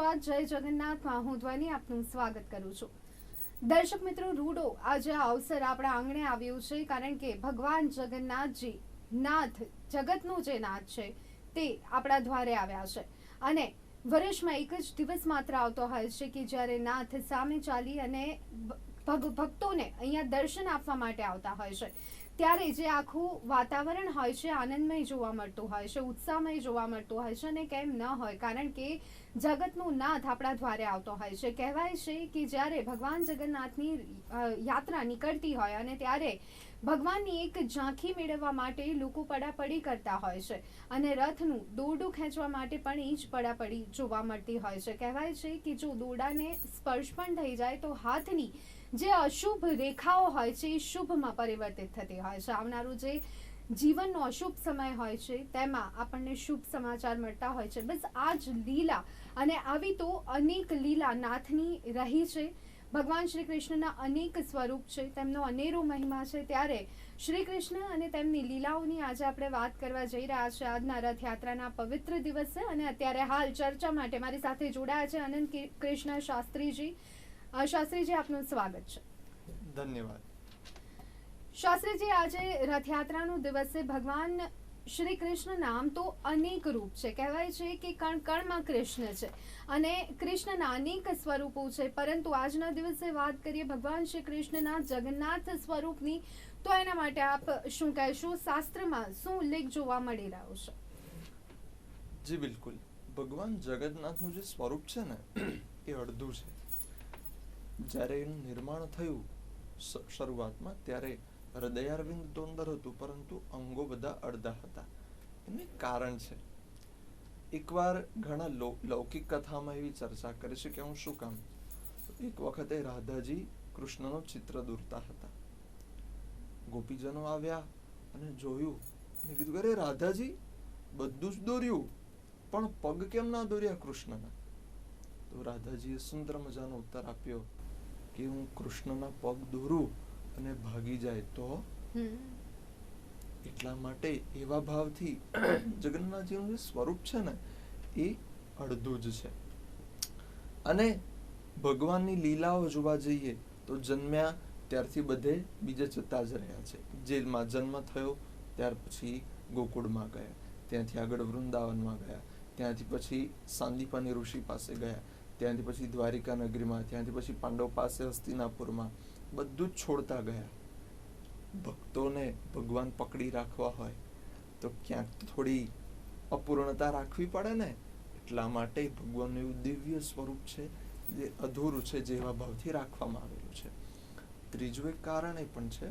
સુપ્રભાત, જય જગન્નાથમાં હું ધ્વનિ આપનું સ્વાગત કરું છું. દર્શક મિત્રો, રૂડો આજે આ અવસર આપણા આંગણે આવ્યું છે કારણ કે ભગવાન જગન્નાથજી નાથ, જગતનો જે નાથ છે તે આપણા દ્વારે આવ્યા છે. અને વર્ષમાં એક જ દિવસ માત્ર આવતો હોય છે કે જ્યારે નાથ સામે ચાલી અને ભક્તોને અહીંયા દર્શન આપવા માટે આવતા હોય છે. ત્યારે જે આખું વાતાવરણ હોય છે આનંદમય જોવા મળતું હોય છે, ઉત્સાહમય જોવા મળતું હોય છે. અને કેમ ન હોય, કારણ કે જગતનો નાથ આપણા દ્વારે આવતો હોય છે. કહેવાય છે કે જ્યારે ભગવાન જગન્નાથની યાત્રા નીકળતી હોય અને ત્યારે ભગવાનની એક ઝાંખી મેળવવા માટે લોકો પડાપડી કરતા હોય છે અને રથનું દોરડું ખેંચવા માટે પણ એ જ પડાપડી જોવા મળતી હોય છે. કહેવાય છે કે જો દોરડાને સ્પર્શ પણ થઈ જાય તો હાથની જે અશુભ રેખાઓ હોય છે એ શુભમાં પરિવર્તિત થતી હોય છે. આવનારું જે જીવનનો અશુભ સમય હોય છે તેમાં આપણને શુભ સમાચાર મળતા હોય છે. બસ આ જ લીલા, અને આવી તો અનેક લીલા નાથની રહી છે. ભગવાન શ્રી કૃષ્ણના અનેક સ્વરૂપ છે, તેમનો અનેરો મહિમા છે. ત્યારે શ્રી કૃષ્ણ અને તેમની લીલાઓની આજે આપણે વાત કરવા જઈ રહ્યા છે આજના રથયાત્રાના પવિત્ર દિવસે. અને અત્યારે હાલ ચર્ચા માટે મારી સાથે જોડાયા છે અનંત કૃષ્ણ શાસ્ત્રીજી. શાસ્ત્રીજી, આપનું સ્વાગત છે. ધન્યવાદ. શાસ્ત્રીજી, આજે રથયાત્રાનો દિવસે ભગવાન શ્રી કૃષ્ણના આમ તો અનેક રૂપ છે. કહેવાય છે કે કણ કણમાં કૃષ્ણ છે અને કૃષ્ણના અનેક સ્વરૂપો છે. પરંતુ આજના દિવસે વાત કરીએ ભગવાન શ્રી કૃષ્ણના જગન્નાથ સ્વરૂપની, તો એના માટે આપ શું કહેશો? શાસ્ત્રમાં શું ઉલ્લેખ જોવા મળી રહ્યો છે? જી બિલકુલ. ભગવાન જગન્નાથનું જે સ્વરૂપ છે ને એ અડધું છે. જ્યારે એનું નિર્માણ થયું શરૂઆતમાં ત્યારે હૃદયારવિંદ તો અંદર હતું, પરંતુ અંગો બધા અડધા હતા. એનું એક કારણ છે. એકવાર ઘણા લૌકિક કથામાં એવી ચર્ચા કરી છે કે હું શું કામ. એક વખતે રાધાજી કૃષ્ણનો ચિત્ર દોરતા હતા. ગોપીજનો આવ્યા અને જોયું અને કીધું, અરે રાધાજી, બધું જ દોર્યું પણ પગ કેમ ના દોર્યા કૃષ્ણના? તો રાધાજીએ સુંદર મજાનો ઉત્તર આપ્યો કે હું કૃષ્ણના પગ દોરું અને ભાગી જાય તો? એટલા માટે એવા ભાવથી જગન્નાથજીનું જે સ્વરૂપ છે ને એ અડધું જ છે. અને ભગવાનની લીલાઓ જોવા જઈએ તો જન્મ્યા ત્યારથી બધે બીજે જતા જ રહ્યા છે. જેલમાં જન્મ થયો ત્યાર પછી ગોકુળમાં ગયા, ત્યાંથી આગળ વૃંદાવનમાં ગયા, ત્યાંથી પછી સાંદીપની ઋષિ પાસે ગયા, ત્યાંથી પછી દ્વારિકા નગરીમાં, ત્યાંથી પછી પાંડવ પાસે હસ્તિનાપુરમાં, બધું જ છોડતા ગયા. ભક્તોને ભગવાન પકડી રાખવા હોય તો ક્યાંક થોડી અપૂર્ણતા રાખવી પડે ને. એટલા માટે ભગવાનનું એવું દિવ્ય સ્વરૂપ છે જે અધૂરું છે, જે એવા ભાવથી રાખવામાં આવેલું છે. ત્રીજું એક કારણ એ પણ છે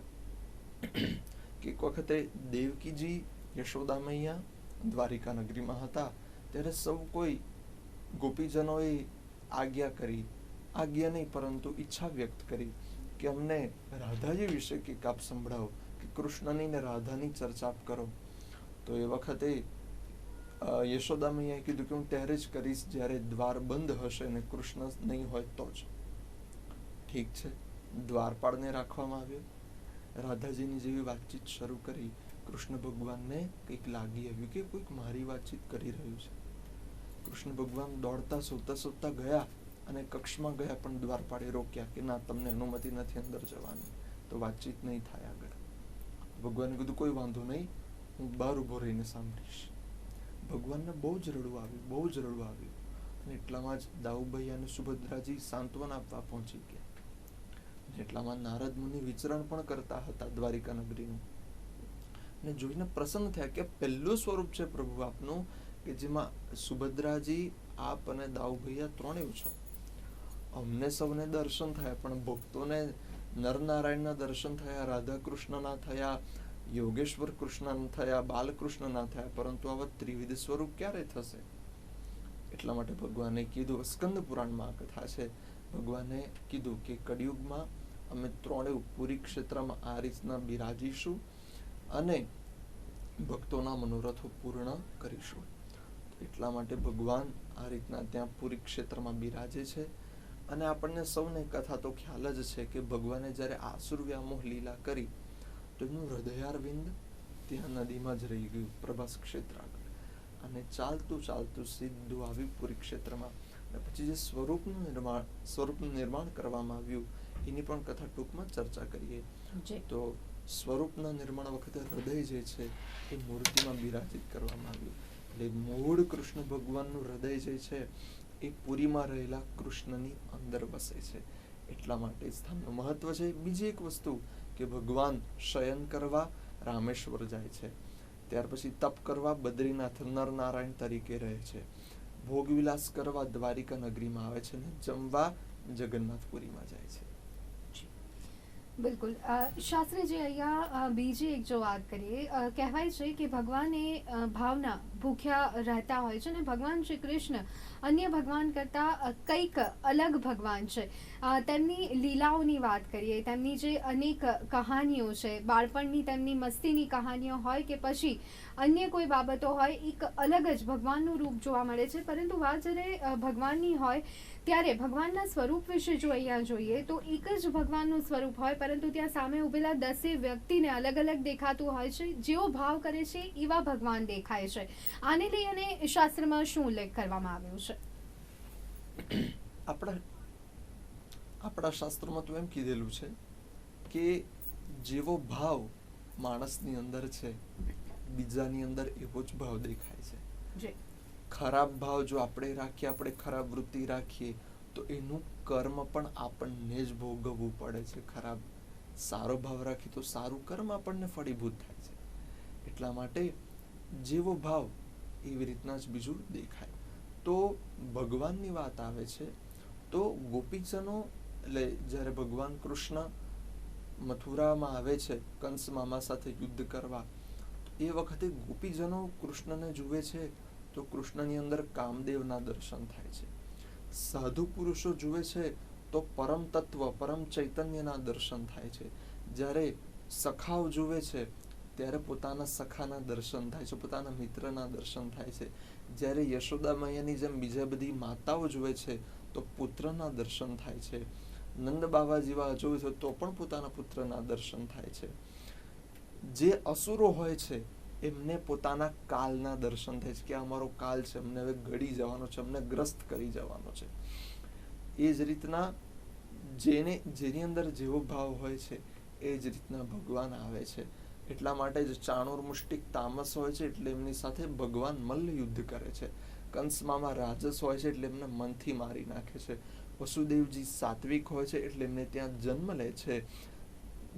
કે એક વખતે દેવકીજી યશોદા મૈયા દ્વારિકા નગરીમાં હતા ત્યારે સૌ કોઈ ગોપીજનોએ આજ્ઞા નહીં પરંતુ ઈચ્છા વ્યક્ત કરી કે અમને રાધાજી વિશે કંઈક આપ સંભળાવો, કે કૃષ્ણની ને રાધાની ચર્ચા આપ કરો. તો એ વખતે યશોદા મૈયાએ કીધું કે હું ત્યારે જ કરીશ જ્યારે દ્વાર બંધ હશે ને કૃષ્ણ નહીં હોય તો જ. ઠીક છે, દ્વારપાળને રાખવામાં આવ્યો. રાધાજીની જેવી વાતચીત શરૂ કરી, કૃષ્ણ ભગવાનને કંઈક લાગી આવ્યું કે કોઈક મારી વાતચીત કરી રહ્યું છે. કૃષ્ણ ભગવાન દોડતા સોતા ગયા અને કક્ષમાં ગયા, પણ દ્વારપાળે રોક્યા કે ના, તમને અનુમતિ નથી અંદર જવાની, તો વાતચીત નહીં થાય આગળ. ભગવાને કીધું કોઈ વાંધો નહીં, હું બહાર ઉભો રહીને સાંભળીશ. ભગવાનને બહુ જ રડવું આવ્યું અને એટલામાં જ દાઉભાઈ અને સુભદ્રાજી સાંત્વના આપવા પહોંચી ગયા. એટલામાં નારદ મુનિ વિચરણ પણ કરતા હતા દ્વારિકા નગરીનું અને જોઈને પ્રસન્ન થયા કે પહેલું સ્વરૂપ છે પ્રભુ આપનું કે જેમાં સુભદ્રાજી, આપ અને દાઉભાઈ ત્રણેય છો. અમને સૌને દર્શન થયા, પણ ભક્તોને નરનારાયણના દર્શન થયા, રાધા કૃષ્ણના થયા, યોગેશ્વર કૃષ્ણના થયા, બાલકૃષ્ણના થયા, પરંતુ આવા ત્રિવિધ સ્વરૂપ ક્યારે થશે? એટલા માટે ભગવાને કીધું, સ્કંદ પુરાણમાં આ કથા છે, ભગવાને કીધું કે કળિયુગમાં અમે ત્રણેય પુરી ક્ષેત્રમાં આ રીતના બિરાજીશું અને ભક્તોના મનોરથો પૂર્ણ કરીશું. એટલા માટે ભગવાન આ રીતના ત્યાં પુરી ક્ષેત્રમાં બિરાજે છે. અને આપણને સૌને કથા તો ખ્યાલ જ છે કે ભગવાને જ્યારે આસુર વ્યામોહ લીલા કરી તો એમનું હૃદયારવિંદ ત્યાં નદીમાં જ રહી ગયું, પ્રભાસ ક્ષેત્ર આગળ. અને ચાલતું સીધું આવ્યું પુરી ક્ષેત્રમાં. અને પછી જે સ્વરૂપનું નિર્માણ કરવામાં આવ્યું એની પણ કથા ટૂંકમાં ચર્ચા કરીએ. તો સ્વરૂપના નિર્માણ વખતે હૃદય જે છે એ મૂર્તિમાં બિરાજિત કરવામાં આવ્યું. એટલે મૂળ કૃષ્ણ ભગવાનનું હૃદય જે છે એ પુરીમાં રહેલા કૃષ્ણની અંદર વસે છે. એટલા માટે સ્થાનનું મહત્વ છે. બીજી એક વસ્તુ કે ભગવાન શયન કરવા રામેશ્વર જાય છે, ત્યાર પછી તપ કરવા બદ્રીનાથ નરનારાયણ તરીકે રહે છે, ભોગવિલાસ કરવા દ્વારિકા નગરીમાં આવે છે, અને જમવા જગન્નાથપુરીમાં જાય છે. બિલકુલ. શાસ્ત્રીજી, અહીંયા બીજી એક જો વાત કરીએ, કહેવાય છે કે ભગવાન એ ભાવના ભૂખ્યા રહેતા હોય છે, અને ભગવાન શ્રી કૃષ્ણ અન્ય ભગવાન કરતાં કંઈક અલગ ભગવાન છે. તેમની લીલાઓની વાત કરીએ, તેમની જે અનેક કહાનીઓ છે, બાળપણની તેમની મસ્તીની કહાનીઓ હોય કે પછી અન્ય કોઈ બાબતો હોય, એક અલગ જ ભગવાનનું રૂપ જોવા મળે છે. પરંતુ વાત જ્યારે ભગવાનની હોય ત્યારે ભગવાનના સ્વરૂપ વિશે જો અહીંયા જોઈએ તો એક જ ભગવાનનું સ્વરૂપ હોય, પરંતુ ત્યાં સામે ઉભેલા 10 વ્યક્તિને અલગ અલગ દેખાતું હોય છે. જેવો ભાવ કરે છે એવા ભગવાન દેખાય છે. આને લઈ અને શાસ્ત્રમાં શું ઉલ્લેખ કરવામાં આવ્યો છે? આપણા શાસ્ત્રોમાં તો એમ કીધેલું છે કે જેવો ભાવ માણસની અંદર છે બીજાની અંદર એવો જ ભાવ દેખાય છે. ખરાબ ભાવ જો આપણે રાખીએ, આપણે ખરાબ વૃત્તિ રાખીએ, તો એનું કર્મ પણ આપણને જ ભોગવવું પડે છે. ખરાબ સારો ભાવ રાખીએ તો સારું કર્મ આપણને ફળીભૂત થાય છે. એટલા માટે જેવો ભાવ એવી રીતના જ બીજું દેખાય. તો ભગવાનની વાત આવે છે તો ગોપીજનો, એટલે જ્યારે ભગવાન કૃષ્ણ મથુરામાં આવે છે કંસ મામા સાથે યુદ્ધ કરવા, એ વખતે ગોપીજનો કૃષ્ણને જુએ છે તો કૃષ્ણની અંદર કામદેવના દર્શન થાય છે. સાધુ પુરુષો જુએ છે તો પરમ તત્વ, પરમ ચૈતન્યના દર્શન થાય છે. જ્યારે સખાઓ જુએ છે ત્યારે પોતાના સખાના દર્શન થાય છે, પોતાના મિત્રના દર્શન થાય છે. જ્યારે યશોદા મૈયાની જેમ બીજા બધી માતાઓ જુએ છે તો પુત્રના દર્શન થાય છે. નંદ બાવા જેવા જોવે છે તો પણ પોતાના પુત્રના દર્શન થાય છે. જે અસુરો હોય છે એમને પોતાના કાલના દર્શન થાય છે કે અમારો કાલ છે, અમને હવે ગળી જવાનો છે, અમને ગ્રસ્ત કરી જવાનો છે. એ જ રીતના જેની અંદર જેવો ભાવ હોય છે એ જ રીતના ભગવાન આવે છે. એટલા માટે જ ચાણૂર મુષ્ટિક તામસ હોય છે એટલે એમની સાથે ભગવાન મલ્લ યુદ્ધ કરે છે. કંસમામાં રાજસ હોય છે એટલે એમને મનથી મારી નાખે છે. વસુદેવજી સાત્વિક હોય છે એટલે એમને ત્યાં જન્મ લે છે.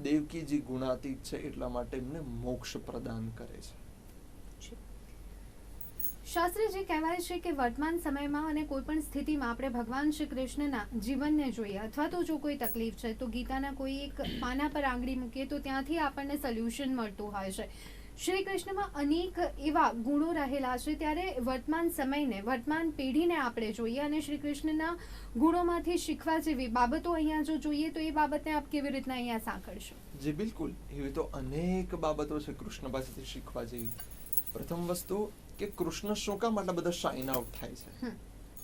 દેવકીજી ગુણાતીત છે એટલા માટે એમને મોક્ષ પ્રદાન કરે છે. શાસ્ત્રીજી, કહેવાય છે કે વર્તમાન સમયમાં અને કોઈ પણ સ્થિતિમાં આપણે ભગવાન શ્રી કૃષ્ણના જીવનને જોઈએ અથવા તો જો કોઈ તકલીફ છે તો ગીતાના કોઈ એક પાના પર આંગળી મૂકીએ તો ત્યાંથી આપણને સોલ્યુશન મળતું હોય છે. શ્રી કૃષ્ણમાં અનેક એવા ગુણો રહેલા છે. ત્યારે વર્તમાન સમયને, વર્તમાન પેઢીને આપણે જોઈએ અને શ્રી કૃષ્ણના ગુણોમાંથી શીખવા જેવી બાબતો અહીંયા જો જોઈએ તો એ બાબતને આપ કેવી રીતના અહીંયા સાંકળશો? જી બિલકુલ, એવી તો અનેક બાબતો છે કૃષ્ણ પાસેથી શીખવા જેવી. પ્રથમ વસ્તુ કે કૃષ્ણ શું કામ આટલા બધા શાઇન આઉટ થાય છે?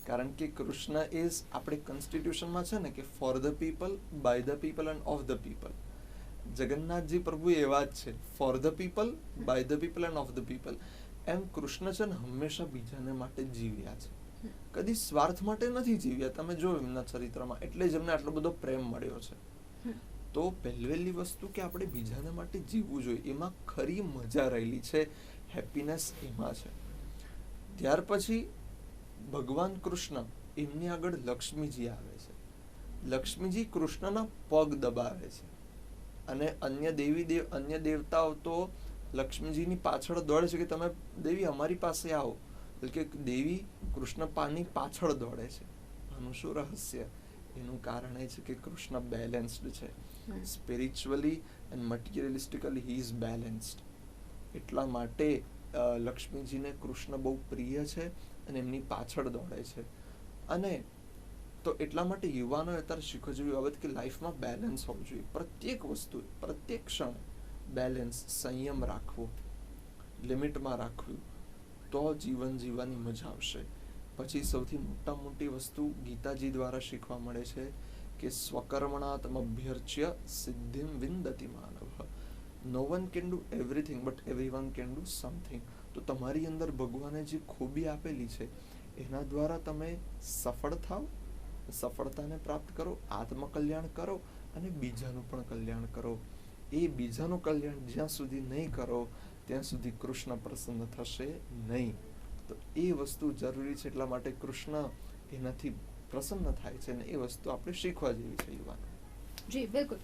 કારણ કે કૃષ્ણ ઇઝ, આપણે કોન્સ્ટિટ્યુશનમાં છે ને કે for the people, by the people and of the people. Jagannathji પ્રભુ એવા જ છે, for the people, by the people and of the people. એમ કૃષ્ણ છે ને હંમેશા બીજાને માટે જીવ્યા છે, કદી સ્વાર્થ માટે નથી જીવ્યા. તમે જો એમના ચરિત્રમાં, એટલે જ એમને આટલો બધો પ્રેમ મળ્યો છે. તો પહેલી વસ્તુ કે આપણે બીજાને માટે જીવવું જોઈએ, એમાં ખરી મજા રહેલી છે, હેપીનેસ એમાં છે. ત્યાર પછી ભગવાન કૃષ્ણ, એમની આગળ લક્ષ્મીજી આવે છે. લક્ષ્મીજી કૃષ્ણના પગ દબાવે છે અને અન્ય દેવતાઓ તો લક્ષ્મીજીની પાછળ દોડે છે કે તમે દેવી અમારી પાસે આવો. એટલે કે દેવી કૃષ્ણ પાની પાછળ દોડે છે. આનું શું રહસ્ય? એનું કારણ એ છે કે કૃષ્ણ બેલેન્સ્ડ છે. Spiritually and materialistically he is balanced. એટલા માટે લક્ષ્મીજીને કૃષ્ણ બહુ પ્રિય છે અને એમની પાછળ દોડે છે. અને તો એટલા માટે યુવાનોએ અત્યારે શીખવા જેવી બાબત કે લાઈફમાં બેલેન્સ હોવું જોઈએ. પ્રત્યેક વસ્તુ, પ્રત્યેક ક્ષણ બેલેન્સ, સંયમ રાખવો, લિમિટમાં રાખવું, તો જીવન જીવવાની મજા આવશે. પછી સૌથી મોટી વસ્તુ ગીતાજી દ્વારા શીખવા મળે છે કે સ્વકર્મણાત્મભ્યર્ચ્ય સિદ્ધિમ વિંદતિ માનવ. No one can do everything but everyone can do something. તો તમારી અંદર ભગવાને જે ખૂબી આપેલી છે એના દ્વારા તમે સફળ થાઓ, સફળતાને પ્રાપ્ત કરો, આત્મકલ્યાણ કરો અને બીજાનું પણ કલ્યાણ કરો. એ બીજાનું કલ્યાણ જ્યાં સુધી નહીં કરો ત્યાં સુધી કૃષ્ણ પ્રસન્ન થશે નહીં. તો એ વસ્તુ જરૂરી છે, એટલા માટે કૃષ્ણ એનાથી પ્રસન્ન થાય છે અને એ વસ્તુ આપણે શીખવા જેવી છે યુવાનો. જી બિલકુલ.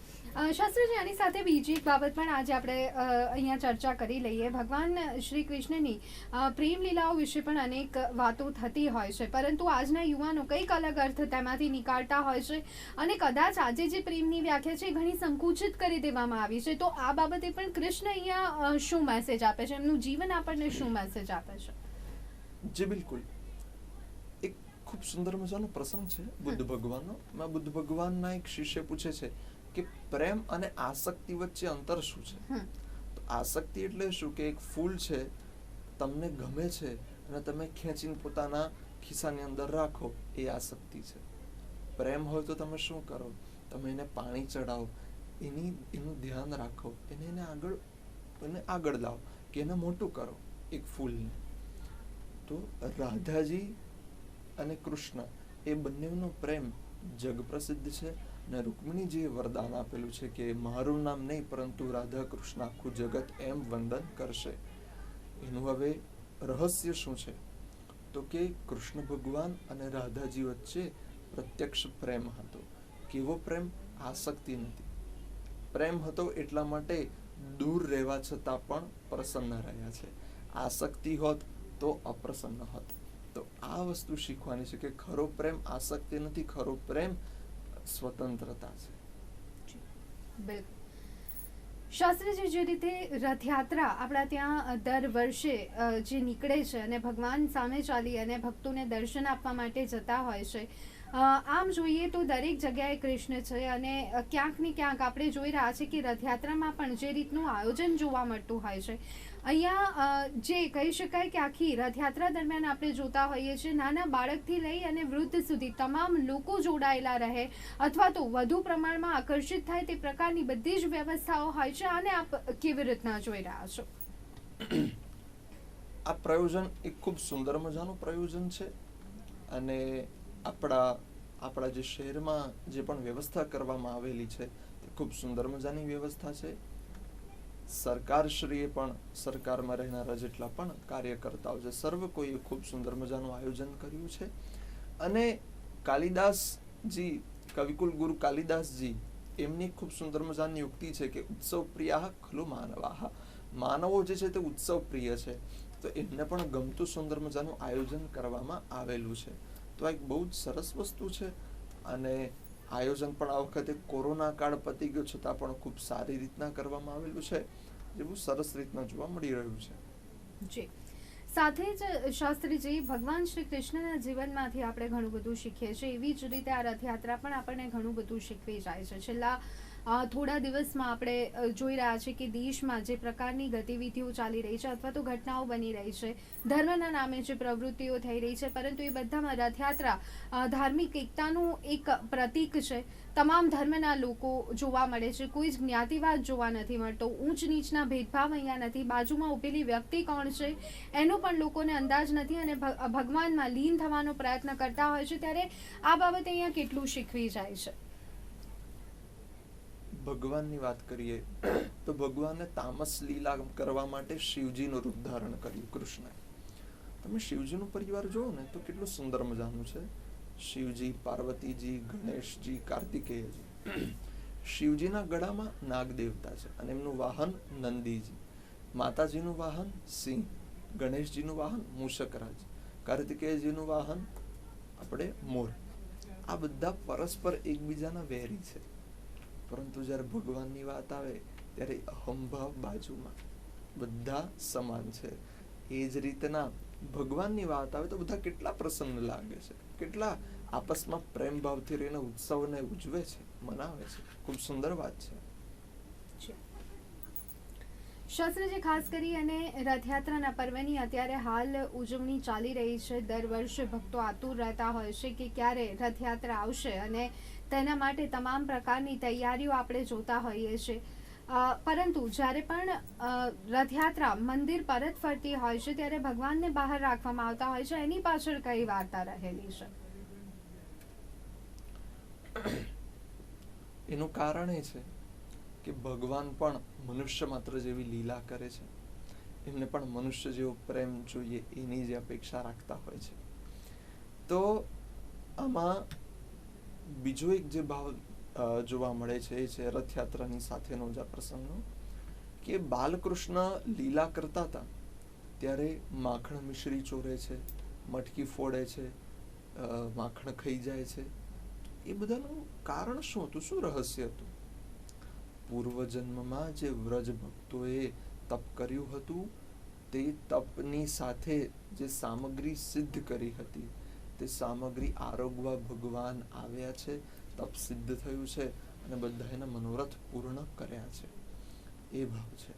શાસ્ત્રીજી, આની સાથે બીજી એક બાબત પણ આજે આપણે અહીંયા ચર્ચા કરી લઈએ. ભગવાન શ્રી કૃષ્ણની પ્રેમ લીલાઓ વિશે પણ અનેક વાતો થતી હોય છે, પરંતુ આજના યુવાનો કંઈક અલગ અર્થ તેમાંથી નીકાળતા હોય છે અને કદાચ આજે જે પ્રેમની વ્યાખ્યા છે ઘણી સંકુચિત કરી દેવામાં આવી છે. તો આ બાબતે પણ કૃષ્ણ અહીંયા શું મેસેજ આપે છે, એમનું જીવન આપણને શું મેસેજ આપે છે? જી બિલકુલ. એક ખૂબ સુંદર મજાનો પ્રસંગ છે બુદ્ધ ભગવાનનો. બુદ્ધ ભગવાનના એક શિષ્ય પૂછે છે કે પ્રેમ અને આસક્તિ વચ્ચે અંતર શું છે? તો આસક્તિ એટલે શું કે એક ફૂલ છે, તમને ગમે છે અને તમે ખેંચીને પોતાના ખિસ્સાની અંદર રાખો, એ આસક્તિ છે. પ્રેમ હોય તો તમે શું કરો? તમે એને પાણી ચડાવો, એનું ધ્યાન રાખો, એને આગળ લાવો કે એને મોટું કરો, એક ફૂલને. તો રાધાજી અને કૃષ્ણ એ બંનેનો પ્રેમ જગ પ્રસિદ્ધ છે અને રૂકમિણીજીએ વરદાન આપેલું છે કે મારું નામ નહીં પરંતુ રાધા કૃષ્ણ આખું જગત એમ વંદન કરશે. એનું હવે રહસ્ય શું છે? તો કે કૃષ્ણ ભગવાન અને રાધાજી વચ્ચે પ્રત્યક્ષ પ્રેમ હતો. કેવો પ્રેમ? આસક્તિ નથી. પ્રેમ હતો એટલા માટે દૂર રહેવા છતાં પણ પ્રસન્ન રહ્યા છે. આસક્તિ હોત તો અપ્રસન્ન હોત. તો આ વસ્તુ શીખવાની છે કે ખરો પ્રેમ આસક્તિ નથી, ખરો પ્રેમ સ્વતંત્રતા છે. બિલકુલ. શાસ્ત્રીજી, જે રીતે રથયાત્રા આપણા ત્યાં દર વર્ષે જે નીકળે છે અને ભગવાન સામે ચાલી અને ભક્તોને દર્શન આપવા માટે જતા હોય છે, આમ જોઈએ તો દરેક જગ્યાએ કૃષ્ણ છે અને ક્યાંક ને ક્યાંક આપણે જોઈ રહ્યા છે કે રથયાત્રામાં પણ જે રીતનું આયોજન જોવા મળતું હોય છે, અહીંયા જે કહી શકાય કે આખી રથયાત્રા દરમિયાન આપણે જોતા હોઈએ છીએ નાના બાળકથી લઈ અને વૃદ્ધ સુધી તમામ લોકો જોડાયેલા રહે અથવા તો વધુ પ્રમાણમાં આકર્ષિત થાય તે પ્રકારની બધી જ વ્યવસ્થાઓ હોય છે. આને આપ કેવી રીતના જોઈ રહ્યા છો? આ પ્રયોજન એક ખૂબ સુંદર મજાનું પ્રયોજન છે અને આપણા જે શહેરમાં જે પણ વ્યવસ્થા કરવામાં આવેલી છે તે ખૂબ સુંદર મજાની વ્યવસ્થા છે. સરકારશ્રીએ પણ, સરકારમાં રહેનારા જેટલા પણ કાર્યકર્તાઓ છે, સર્વ કોઈએ ખૂબ સુંદર મજાનું આયોજન કર્યું છે. અને કાલિદાસજી, કવિકુલ ગુરુ કાલિદાસજી, એમની ખૂબ સુંદર મજાની યુક્તિ છે કે ઉત્સવ પ્રિયા ખલુ માનવાહ. માનવો જે છે તે ઉત્સવ પ્રિય છે, તો એમને પણ ગમતું સુંદર મજાનું આયોજન કરવામાં આવેલું છે. તો આ એક બહુ જ સરસ વસ્તુ છે અને આયોજન પણ આ વખતે કોરોના કાળ પતી ગયો છતાં પણ ખૂબ સારી રીતના કરવામાં આવેલું છે, જે બહુ સરસ રીતના જોવા મળી રહ્યું છે. જી. સાથે જ શાસ્ત્રીજી, ભગવાન શ્રી કૃષ્ણના જીવનમાંથી આપણે ઘણું બધું શીખીએ છીએ, એવી જ રીતે આ રથયાત્રા પણ આપણને ઘણું બધું શીખવી જાય છે. છેલ્લા થોડા દિવસમાં આપણે જોઈ રહ્યા છીએ કે દેશમાં જે પ્રકારની ગતિવિધિઓ ચાલી રહી છે અથવા તો ઘટનાઓ બની રહી છે, ધર્મના નામે જે પ્રવૃત્તિઓ થઈ રહી છે, પરંતુ એ બધામાં રથયાત્રા ધાર્મિક એકતાનું એક પ્રતીક છે. તમામ ધર્મના લોકો જોવા મળે છે, કોઈ જ જ્ઞાતિવાદ જોવા નથી મળતો, ઊંચ નીચના ભેદભાવ અહીંયા નથી, બાજુમાં ઉભેલી વ્યક્તિ કોણ છે એનો પણ લોકોને અંદાજ નથી અને ભગવાનમાં લીન થવાનો પ્રયત્ન કરતા હોય છે. ત્યારે આ બાબતે અહીંયા કેટલું શીખવી જાય છે? ભગવાનની વાત કરીએ તો ભગવાને તામસ લીલા કરવા માટે શિવજીનું રૂપ ધારણ કર્યું કૃષ્ણએ. તમે શિવજીનું પરિવાર જોવો ને તો કેટલું સુંદર મજાનું છે. શિવજી, પાર્વતીજી, ગણેશજી, કાર્તિકેયજી. શિવજીના ગળામાં નાગ દેવતા છે અને એમનું વાહન નંદીજી. માતાજીનું વાહન સિંહ, ગણેશજીનું વાહન મૂષકરાજ, કાર્તિકેયજીનું વાહન આપણે મોર. આ બધા પરસ્પર એકબીજાના વેરી છે, પરંતુ જ્યારે ભગવાનની વાત આવે ત્યારે અહંભાવ બાજુમાં, બધા સમાન છે. એ જ રીતના ભગવાનની વાત આવે તો બધા કેટલા પ્રસન્ન લાગે છે, કેટલા આપસમાં પ્રેમ ભાવથી રહીને ઉત્સવને ઉજવે છે, મનાવે છે. ખૂબ સુંદર વાત છે. શાસ્ત્રીજી, ખાસ કરી અને રથયાત્રાના પર્વની અત્યારે હાલ ઉજવણી ચાલી રહી છે. દર વર્ષે ભક્તો આતુર રહેતા હોય છે કે ક્યારે રથયાત્રા આવશે અને તેના માટે તમામ પ્રકારની તૈયારીઓ આપણે જોતા હોઈએ છીએ. પરંતુ જ્યારે પણ રથયાત્રા મંદિર પરત ફરતી હોય છે ત્યારે ભગવાનને બહાર રાખવામાં આવતા હોય છે, એની પાછળ કઈ વાર્તા રહેલી છે? એનું કારણ એ છે કે ભગવાન પણ મનુષ્ય માત્ર જેવી લીલા કરે છે, એમને પણ મનુષ્ય જેવો પ્રેમ જોઈએ એની જે અપેક્ષા રાખતા હોય છે. તો આમાં બીજો એક જે ભાવ જોવા મળે છે એ છે રથયાત્રાની સાથેનો જ આ પ્રસંગનો, કે બાલકૃષ્ણ લીલા કરતા હતા ત્યારે માખણ મિશ્રી ચોરે છે, મટકી ફોડે છે, માખણ ખાઈ જાય છે. એ બધાનું કારણ શું હતું, શું રહસ્ય હતું? પૂર્વજન્મમાં જે વ્રજ ભક્તોએ તપ કર્યું હતું તે તપની સાથે જે સામગ્રી સિદ્ધ કરી હતી તે સામગ્રી આરોગવા ભગવાન આવ્યા છે, તપ સિદ્ધ થયું છે અને બધા એના મનોરથ પૂર્ણ કર્યા છે. એ ભાવ છે.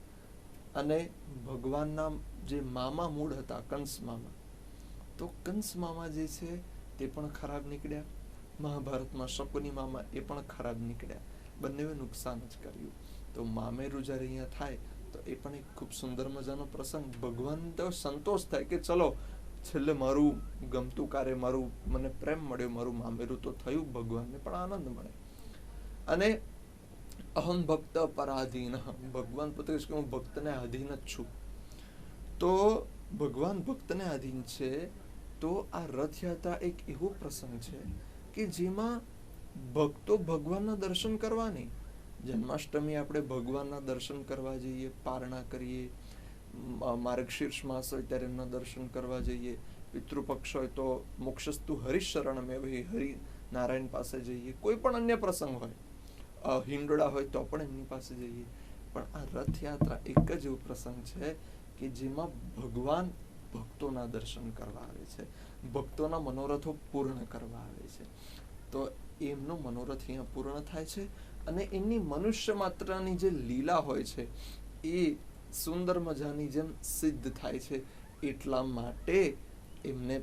અને ભગવાનના જે મામા મૂળ હતા કંસ મામા, તો કંસ મામા જે છે તે પણ ખરાબ નીકળ્યા. મહાભારતમાં શકુની મામા એ પણ ખરાબ નીકળ્યા. બંનેએ નુકસાન જ કર્યું. તો મામેરું જ્યારે અહીંયા થાય તો એ પણ એક ખૂબ સુંદર મજાનો પ્રસંગ. ભગવાન તો સંતોષ થાય કે ચલો છેલ્લે મારું ગમતું કાર્ય, મારું મને પ્રેમ મળ્યો, મારું મામેરું તો થયું, ભગવાનને પણ આનંદ મળે. અને અહમ ભક્ત પરાધીન, ભગવાન પોતે કે હું ભક્તને આધીન જ છું. તો ભગવાન ભક્તને આધીન છે. તો આ રથયાત્રા એક એવો પ્રસંગ છે કે જેમાં ભક્તો ભગવાનના દર્શન કરવા નહીં. જન્માષ્ટમી આપણે ભગવાનના દર્શન કરવા જઈએ, પારણા કરીએ, માર્ગશીર્ષ માસ હોય ત્યારે એમના દર્શન કરવા જઈએ, પિતૃપક્ષ હોય તો મોક્ષસ્તુ હરિશરણમેવ, હરિ નારાયણ પાસે જઈએ, કોઈ પણ અન્ય પ્રસંગ હોય, હિંડોળા હોય તો પણ એમની પાસે જઈએ. પણ આ રથયાત્રા એક જ એવો પ્રસંગ છે કે જેમાં ભગવાન ભક્તોના દર્શન કરવા આવે છે, ભક્તોના મનોરથો પૂર્ણ કરવા આવે છે. તો એમનો મનોરથ અહીંયા પૂર્ણ થાય છે અને એમની મનુષ્ય માત્રની જે લીલા હોય છે એ સુંદર મજાની જેમ સિદ્ધ થાય છે. એટલા માટે એમને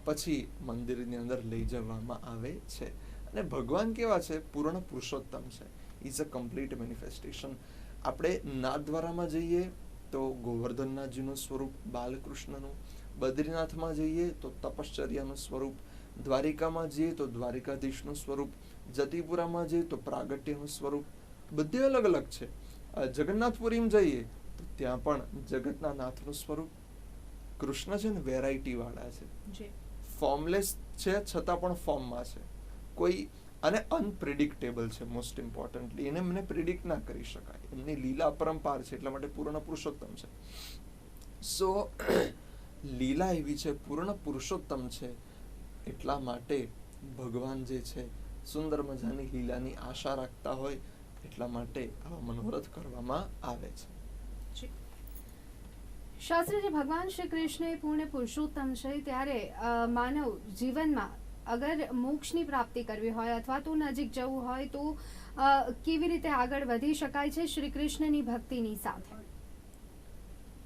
પછી મંદિરની અંદર લઈ જવામાં આવે છે. અને ભગવાન કેવા છે? પૂર્ણ પુરુષોત્તમ છે. Is a complete manifestation. આપણે નાથદ્વારામાં જઈએ તો ગોવર્ધનનાથજીનું સ્વરૂપ બાલકૃષ્ણનું, બદ્રીનાથમાં જઈએ તો તપશ્ચર્યાનું સ્વરૂપ, દ્વારિકામાં જઈએ તો દ્વારિકાધીશનું સ્વરૂપ, જતીપુરામાં જઈએ તો પ્રાગટ્યનું સ્વરૂપ, બધે અલગ અલગ છે. જગન્નાથપુરીમાં જઈએ તો ત્યાં પણ જગતના નાથનું સ્વરૂપ. કૃષ્ણ છે ને વેરાયટી વાળા છે, ફોર્મલેસ છે છતાં પણ ફોર્મમાં છે. કોઈ અને અનપ્રિડિક્ટેબલ છે. મોસ્ટ ઇમ્પોર્ટન્ટલી એને મને પ્રિડિક્ટ ના કરી શકાય. એમની લીલા અપરંપાર છે, એટલા માટે પૂર્ણ પુરુષોત્તમ છે. સો લીલા એવી છે, પૂર્ણ પુરુષોત્તમ છે. એટલા માટે ભગવાન જે છે સુંદર મજાની લીલાની આશા રાખતા હોય, એટલા માટે આવા મનોરથ કરવામાં આવે છે. શાસ્ત્રીજી, ભગવાન શ્રી કૃષ્ણ એ પૂર્ણ પુરુષોત્તમ છે, ત્યારે માનવ જીવનમાં અગર મોક્ષની પ્રાપ્તિ કરવી હોય અથવા તો નજીક જવું હોય તો કેવી રીતે આગળ વધી શકાય છે શ્રી કૃષ્ણની ભક્તિની સાથે?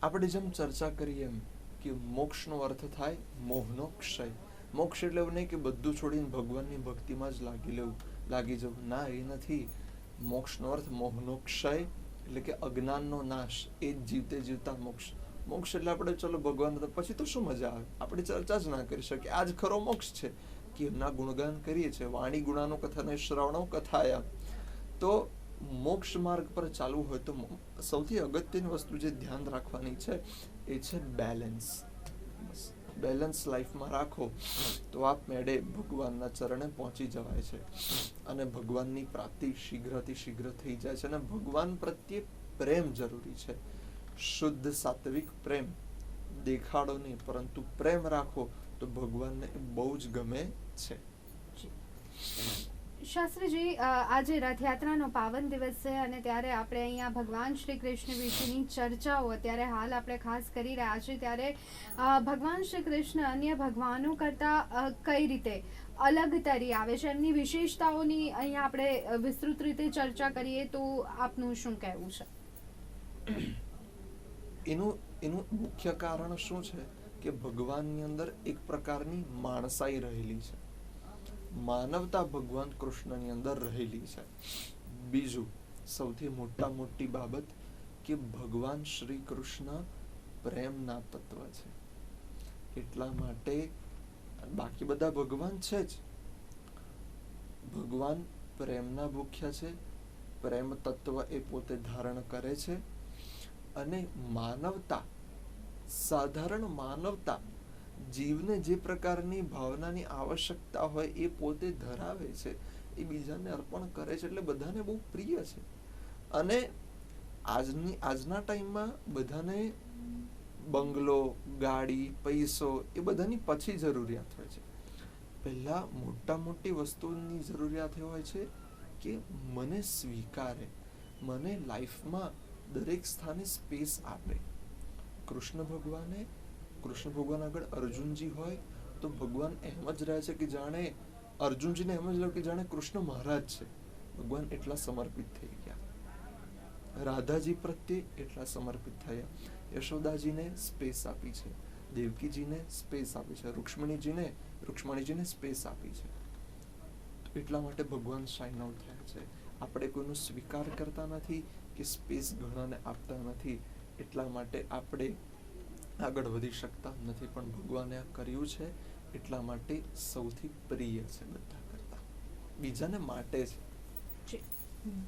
આપણે જેમ ચર્ચા કરીએ એમ કે મોક્ષનો અર્થ થાય મોહનો ક્ષય. મોક્ષ એટલે એવું નહીં કે બધું છોડીને ભગવાનની ભક્તિમાં જ લાગી જવું. ના, એ નથી. મોક્ષનો અર્થ મોહનો ક્ષય એટલે કે અજ્ઞાનનો નાશ. એ જ જીવતે જીવતા મોક્ષ. મોક્ષ એટલે આપણે ચલો ભગવાન પછી તો શું મજા આવે? આપણે ચર્ચા જ ના કરી શકીએ. આ જ ખરો મોક્ષ છે કે એમના ગુણગાન કરીએ છીએ. વાણી ગુણાનો કથન શ્રવણો કથાયા. તો મોક્ષ માર્ગ પર ચાલવું હોય તો સૌથી અગત્યની વસ્તુ જે ધ્યાન રાખવાની છે એ છે બેલેન્સ. બેલેન્સ લાઈફમાં રાખો તો આપમેળે ભગવાનના ચરણે પહોંચી જવાય છે અને ભગવાનની પ્રાપ્તિ શીઘ્રથી શીઘ્ર થઈ જાય છે. અને ભગવાન પ્રત્યે પ્રેમ જરૂરી છે. શુદ્ધ સાત્વિક પ્રેમ. દેખાડો નહીં, પરંતુ પ્રેમ રાખો તો ભગવાનને બહુ જ ગમે છે. શાસ્ત્રીજી, આજે રથયાત્રાનો પાવન દિવસ છે અને ત્યારે આપણે અહીંયા ભગવાન શ્રી કૃષ્ણ વિશેની ચર્ચાઓ અત્યારે હાલ આપણે ખાસ કરી રહ્યા છીએ. ત્યારે ભગવાન શ્રી કૃષ્ણ અન્ય ભગવાનો કરતા કઈ રીતે અલગ તરી આવે છે, એમની વિશેષતાઓની અહીંયા આપણે વિસ્તૃત રીતે ચર્ચા કરીએ તો આપનું શું કહેવું છે? એનું મુખ્ય કારણ શું છે કે ભગવાનની અંદર એક પ્રકારની માણસાઈ રહેલી છે. માનવતા ભગવાન કૃષ્ણની અંદર રહેલી છે. બીજું સૌથી મોટી બાબત કે ભગવાન શ્રી કૃષ્ણ પ્રેમના તત્વ છે. એટલા માટે બાકી બધા ભગવાન છે જ, ભગવાન પ્રેમના ભૂખ્યા છે. પ્રેમ તત્વ એ પોતે ધારણ કરે છે અને માનવતા, સાધારણ માનવતા, જીવને જે પ્રકારની ભાવનાની આવશ્યકતા હોય એ પોતે ધરાવે છે, એ બીજાને અર્પણ કરે છે. એટલે બધાને બહુ પ્રિય છે. અને આજના ટાઈમમાં બધાને બંગલો, ગાડી, પૈસો એ બધાની પછી જરૂરિયાત હોય છે. પહેલા મોટી વસ્તુની જરૂરિયાત એ હોય છે કે મને સ્વીકારે, મને લાઈફમાં દરેક સ્થાને સ્પેસ આપે. કૃષ્ણ ભગવાન આગળ અર્જુનજી હોય તો ભગવાન એમ જ રહે છે કે જાણે અર્જુનજીને એમ જ લાગે કે જાણે કૃષ્ણ મહારાજ છે. ભગવાન એટલા સમર્પિત થઈ ગયા. રાધાજી પ્રત્યે એટલા સમર્પિત થયા. યશોદાજીને સ્પેસ આપી છે, દેવકીજીને સ્પેસ આપી છે, રૂક્ષ્મણીજીને સ્પેસ આપી છે. એટલા માટે ભગવાન શાઇન આઉટ થયા છે. આપણે કોઈનો સ્વીકાર કરતા નથી કે સ્પેસ ઘણાને આપતા નથી, એટલા માટે આપણે આગળ વધી શકતા નથી. પણ ભગવાને આ કર્યું છે એટલા માટે સૌથી પ્રિય છે બધા કરતા, બીજાને માટે છે.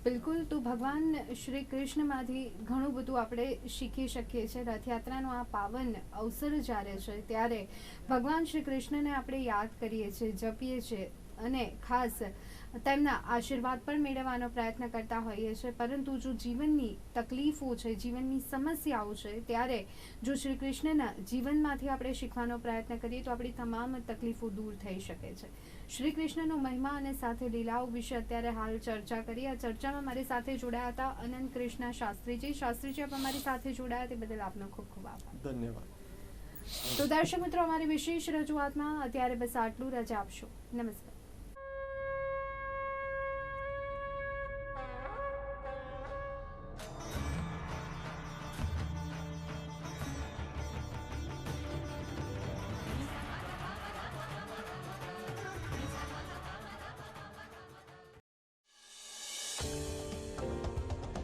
બિલકુલ. તો ભગવાન શ્રી કૃષ્ણમાંથી ઘણું બધું આપણે શીખી શકીએ છીએ. રથયાત્રાનો આ પાવન અવસર જ્યારે છે ત્યારે ભગવાન શ્રી કૃષ્ણને આપણે યાદ કરીએ છીએ, જપીએ છીએ અને ખાસ તેમના આશીર્વાદ પણ મેળવવાનો પ્રયત્ન કરતા હોઈએ છીએ. પરંતુ જો જીવનની તકલીફો છે, જીવનની સમસ્યાઓ છે, ત્યારે જો શ્રી કૃષ્ણના જીવનમાંથી આપણે શીખવાનો પ્રયત્ન કરીએ તો આપણી તમામ તકલીફો દૂર થઈ શકે છે. શ્રી કૃષ્ણનો મહિમા અને સાથે લીલાઓ વિશે અત્યારે હાલ ચર્ચા કરી. આ ચર્ચામાં મારી સાથે જોડાયા હતા અનંત કૃષ્ણ શાસ્ત્રીજી. શાસ્ત્રીજી, આપ અમારી સાથે જોડાયા તે બદલ આપનો ખૂબ ખૂબ આભાર. ધન્યવાદ. તો દર્શક મિત્રો, અમારી વિશેષ રજૂઆતમાં અત્યારે બસ આટલું. રજા આપશો. નમસ્કાર.